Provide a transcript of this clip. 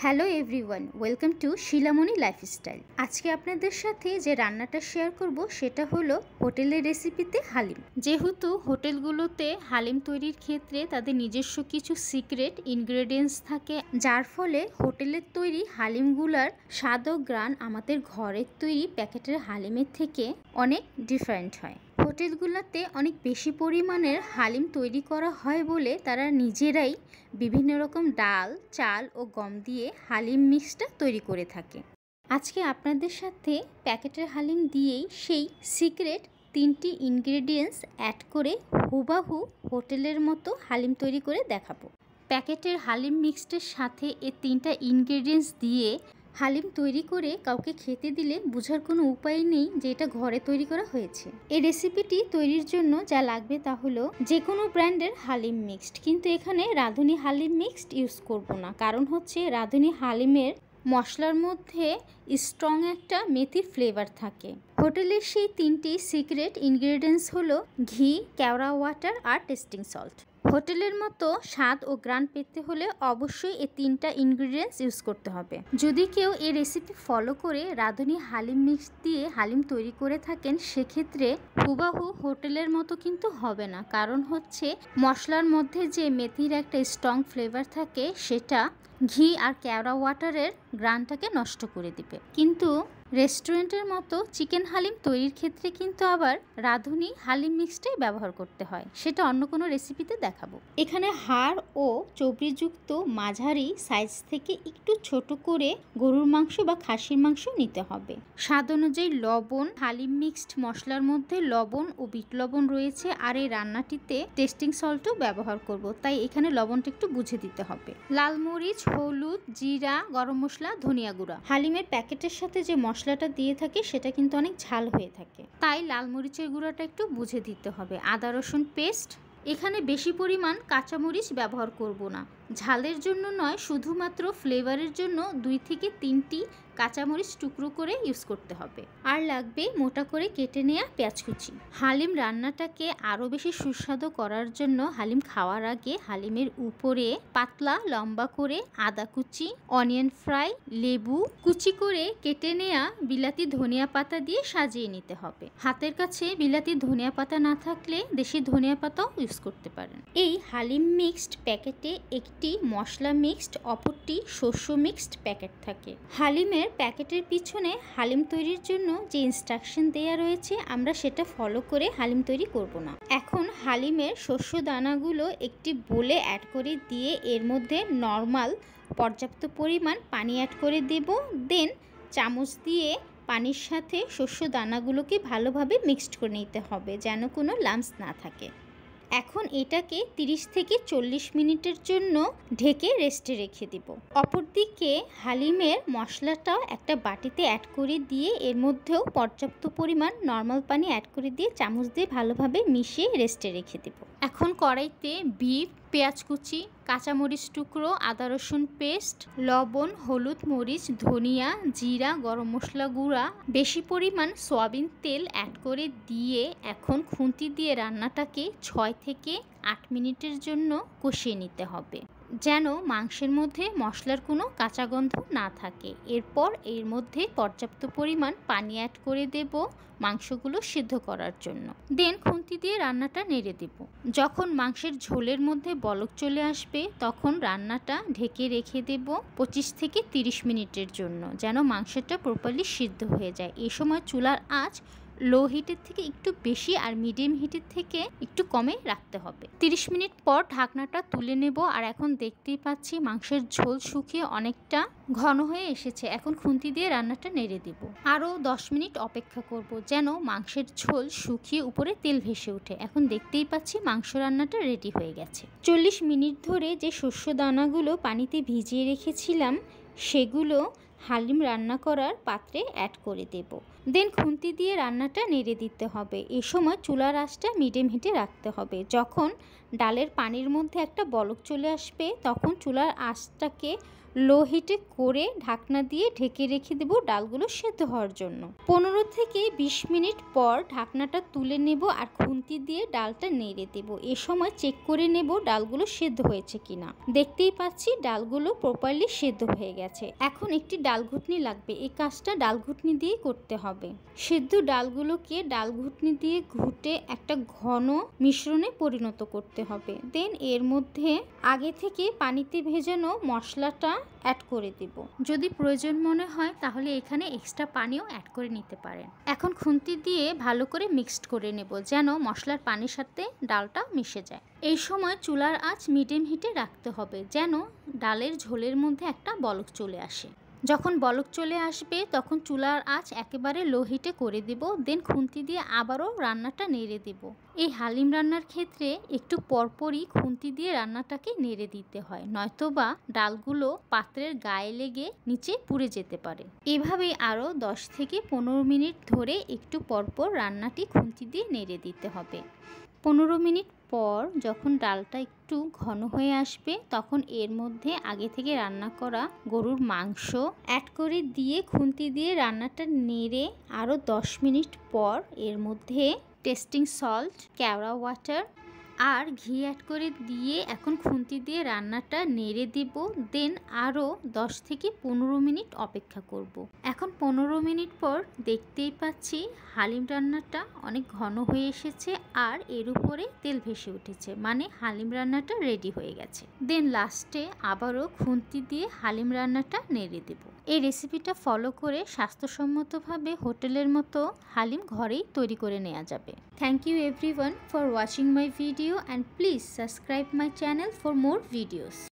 Hello everyone, welcome to শিলামণি lifestyle. আজকে আপনাদের সাথে যে রান্নাটা শেয়ার করব সেটা হলো হোটেলের রেসিপিতে হালিম। যেহেতু হোটেলগুলোতে হালিম তৈরির ক্ষেত্রে তাদের নিজস্ব কিছু সিক্রেট ইনগ্রেডিয়েন্টস থাকে, যার ফলে হোটেলের তৈরি হালিমগুলার স্বাদ ও গ্রান আমাদের ঘরের তৈরি প্যাকেটের হালিমের থেকে অনেক ডিফারেন্ট হয়। হোটেলগুলোতে অনেক বেশি পরিমাণের হালিম তৈরি করা হয় বলে তারা নিজেরাই বিভিন্ন রকম ডাল, চাল ও গম দিয়ে হালিম মিক্সটা তৈরি করে থাকে। আজকে আপনাদের সাথে প্যাকেটের হালিম দিয়েই সেই সিক্রেট 3টি ইনগ্রেডিয়েন্টস অ্যাড করে হুবাহু হোটেলের মতো হালিম তৈরি করে দেখাবো। প্যাকেটের হালিম মিক্সটের সাথে এই 3টা ইনগ্রেডিয়েন্টস দিয়ে হালিম তৈরি করে কাউকে খেতে দিলে বোঝার কোনো উপায় নেই যে এটা ঘরে তৈরি করা হয়েছে। এই রেসিপিটি তৈরির জন্য যা লাগবে তা হলো যে কোনো ব্র্যান্ডের হালিম মিক্সড, কিন্তু এখানে রাঁধুনি হালিম মিক্সড ইউজ করব না, কারণ হচ্ছে রাঁধুনি হালিমের মশলার মধ্যে স্ট্রং একটা মেথির ফ্লেভার থাকে। হোটেলের সেই 3টি সিক্রেট ইনগ্রেডিয়েন্টস হলো ঘি, কেওড়া ওয়াটার আর টেস্টিং সল্ট। হোটেলের মতো স্বাদ ও গ্রান পেতে হলে অবশ্যই এই 3টা ইনগ্রেডিয়েন্টস ইউজ করতে হবে। যদি কেউ এই রেসিপি ফলো করে রাঁধুনি হালিম মিক্স দিয়ে হালিম তৈরি করে থাকেন, সেক্ষেত্রে হুবাহু হোটেলের মতো কিন্তু হবে না, কারণ হচ্ছে মশলার মধ্যে যে মেথির একটা স্ট্রং ফ্লেভার থাকে সেটা ঘি আর কেওড়া ওয়াটারের গ্রানটাকে নষ্ট করে দিবে। কিন্তু রেস্টুরেন্টের মতো চিকেন হালিম তৈরির ক্ষেত্রে কিন্তু আবার রাঁধুনি হালিম মিক্সটাই ব্যবহার করতে হয়, সেটা অন্য কোনো রেসিপিতে দেখাবো। এখানে হাড় ও চর্বিযুক্ত মাঝারি সাইজ থেকে একটু ছোট করে গরুর মাংস বা খাসির মাংস নিতে হবে। স্বাদ অনুযায়ী লবণ, হালিম মিক্সড মশলার মধ্যে লবণ ও বিট লবণ রয়েছে, আর এই রান্নাটিতে টেস্টিং সল্টও ব্যবহার করব, তাই এখানে লবণটা একটু বুঝে দিতে হবে। লাল মরিচ, হলুদ, জিরা, গরম মশলা, ধনিয়া গুঁড়া। হালিমের প্যাকেটের সাথে যে মশলাটা দিয়ে থাকে সেটা কিন্তু অনেক ঝাল হয়ে থাকে, তাই লাল মরিচের গুঁড়াটা একটু বুঝে দিতে হবে। আদা রসুন পেস্ট, এখানে বেশি পরিমাণ কাঁচামরিচ ব্যবহার করব না, ঝালের জন্য নয়, শুধুমাত্র ফ্লেভারের জন্য 2 থেকে 3টি কাঁচামরিচ টুকরো করে ইউজ করতে হবে। আর লাগবে মোটা করে কেটে নেওয়া পেঁয়াজ কুচি। হালিম রান্নাটাকে আরও বেশি সুস্বাদু করার জন্য হালিম খাওয়ার আগে হালিমের উপরে পাতলা লম্বা করে আদা কুচি, অনিয়ন ফ্রাই, লেবু কুচি করে কেটে নেওয়া বিলাতি ধনিয়া পাতা দিয়ে সাজিয়ে নিতে হবে। হাতের কাছে বিলাতি ধনিয়া পাতা না থাকলে দেশি ধনিয়া পাতাও ইউজ করতে পারেন। এই হালিম মিক্সড প্যাকেটে একটি মশলা মিক্সড, অপরটি শস্য মিক্সড প্যাকেট থাকে। হালিমের প্যাকেটের পিছনে হালিম তৈরির জন্য যে ইনস্ট্রাকশন দেয়া রয়েছে আমরা সেটা ফলো করে হালিম তৈরি করব না। এখন হালিমের শস্য দানাগুলো একটি বোলে অ্যাড করে দিয়ে এর মধ্যে নর্মাল পর্যাপ্ত পরিমাণ পানি অ্যাড করে দেব। দেন চামচ দিয়ে পানির সাথে শস্য দানাগুলোকে ভালোভাবে মিক্সড করে নিতে হবে যেন কোনো লাম্পস না থাকে। এখন এটাকে 30 থেকে 40 মিনিটের জন্য ঢেকে রেস্টে রেখে দিব। অপরদিকে হালিমের মশলাটা একটা বাটিতে অ্যাড করে দিয়ে এর মধ্যেও পর্যাপ্ত পরিমাণ নর্মাল পানি অ্যাড করে দিয়ে চামচ দিয়ে ভালোভাবে মিশিয়ে রেস্টে রেখে দেব। এখন কড়াইতে বিফ, পেঁয়াজ কুচি, কাঁচামরিচ টুকরো, আদা রসুন পেস্ট, লবণ, হলুদ, মরিচ, ধনিয়া, জিরা, গরম মশলা গুঁড়া, বেশি পরিমাণ সয়াবিন তেল অ্যাড করে দিয়ে এখন খুন্তি দিয়ে রান্নাটাকে 6 থেকে 8 মিনিটের জন্য কষিয়ে নিতে হবে, যেন মাংসের মধ্যে মশলার কোনো কাঁচা গন্ধ না থাকে। এরপর এর মধ্যে পর্যাপ্ত পরিমাণ পানি অ্যাড করে দেব মাংসগুলো সিদ্ধ করার জন্য। দেন খুন্তি দিয়ে রান্নাটা নেড়ে দেব। যখন মাংসের ঝোলের মধ্যে বলক চলে আসবে তখন রান্নাটা ঢেকে রেখে দেব 25 থেকে 30 মিনিটের জন্য, যেন মাংসটা প্রপারলি সিদ্ধ হয়ে যায়। এই সময় চুলার আঁচ লো হিটের থেকে একটু বেশি আর মিডিয়াম হিটের থেকে একটু কমে রাখতে হবে। 30 মিনিট পর ঢাকনাটা তুলে নেব, আর এখন দেখতেই পাচ্ছি মাংসের ঝোল শুকিয়ে অনেকটা ঘন হয়ে এসেছে। এখন খুন্তি দিয়ে রান্নাটা নেড়ে দেব। আরও 10 মিনিট অপেক্ষা করব যেন মাংসের ঝোল শুকিয়ে উপরে তেল ভেসে ওঠে। এখন দেখতেই পাচ্ছি মাংস রান্নাটা রেডি হয়ে গেছে। 40 মিনিট ধরে যে শস্য দানাগুলো পানিতে ভিজিয়ে রেখেছিলাম সেগুলো হালিম রান্না করার পাত্রে অ্যাড করে দেব। দেন খুন্তি দিয়ে রান্নাটা নেড়ে দিতে হবে। এ সময় চুলার আঁচটা মিডিয়াম হিটে রাখতে হবে। যখন ডালের পানির মধ্যে একটা বলক চলে আসবে তখন চুলার আঁচটাকে লো হিটে করে ঢাকনা দিয়ে ঢেকে রেখে দেব ডালগুলো সেদ্ধ হওয়ার জন্য। 15 থেকে 20 মিনিট পর ঢাকনাটা তুলে নেব আর খুন্তি দিয়ে ডালটা নেড়ে দেব। এ সময় চেক করে নেব ডালগুলো সেদ্ধ হয়েছে কিনা। দেখতেই পাচ্ছি ডালগুলো প্রপারলি সেদ্ধ হয়ে গেছে। এখন একটি ডাল ঘুটনি লাগবে, এই কাজটা ডাল ঘুটনি দিয়ে করতে হবে। সেদ্ধ ডালগুলোকে ডাল ঘুটনি দিয়ে ঘুটে একটা ঘন মিশ্রণে পরিণত করতে হবে। দেন এর মধ্যে আগে থেকে পানিতে ভেজানো মশলাটা অ্যাড করে দেব। যদি প্রয়োজন মনে হয় তাহলে এখানে এক্সট্রা পানিও অ্যাড করে নিতে পারেন। এখন খুন্তি দিয়ে ভালো করে মিক্সড করে নেব যেন মশলার পানির সাথে ডালটা মিশে যায়। এই সময় চুলার আঁচ মিডিয়াম হিটে রাখতে হবে যেন ডালের ঝোলের মধ্যে একটা বলক চলে আসে। যখন বলক চলে আসবে তখন চুলার আঁচ একেবারে লো হিটে করে দেব। দেন খুন্তি দিয়ে আবারও রান্নাটা নেড়ে দেব। এই হালিম রান্নার ক্ষেত্রে একটু পরপরই খুন্তি দিয়ে রান্নাটাকে নেড়ে দিতে হয়, নয়তোবা ডালগুলো পাত্রের গায়ে লেগে নিচে পুড়ে যেতে পারে। এভাবেই আরও 10 থেকে 15 মিনিট ধরে একটু পরপর রান্নাটি খুন্তি দিয়ে নেড়ে দিতে হবে। 15 মিনিট পর যখন ডালটা একটু ঘন হয়ে আসবে তখন এর মধ্যে আগে থেকে রান্না করা গরুর মাংস অ্যাড করে দিয়ে খুন্তি দিয়ে রান্নাটা নেড়ে আরও 10 মিনিট পর এর মধ্যে টেস্টিং সল্ট, কেওড়া ওয়াটার আর ঘি অ্যাড করে দিয়ে এখন খুন্তি দিয়ে রান্নাটা নেড়ে দেব। দেন আরও 10 থেকে 15 মিনিট অপেক্ষা করব। এখন 15 মিনিট পর দেখতেই পাচ্ছি হালিম রান্নাটা অনেক ঘন হয়ে এসেছে আর এর উপরে তেল ভেসে উঠেছে, মানে হালিম রান্নাটা রেডি হয়ে গেছে। দেন লাস্টে আবারও খুন্তি দিয়ে হালিম রান্নাটা নেড়ে দেব। এই রেসিপিটা ফলো করে স্বাস্থ্যসম্মতভাবে হোটেলের মতো হালিম ঘরেই তৈরি করে নেওয়া যাবে। Thank you everyone for watching my video and please subscribe my channel for more videos.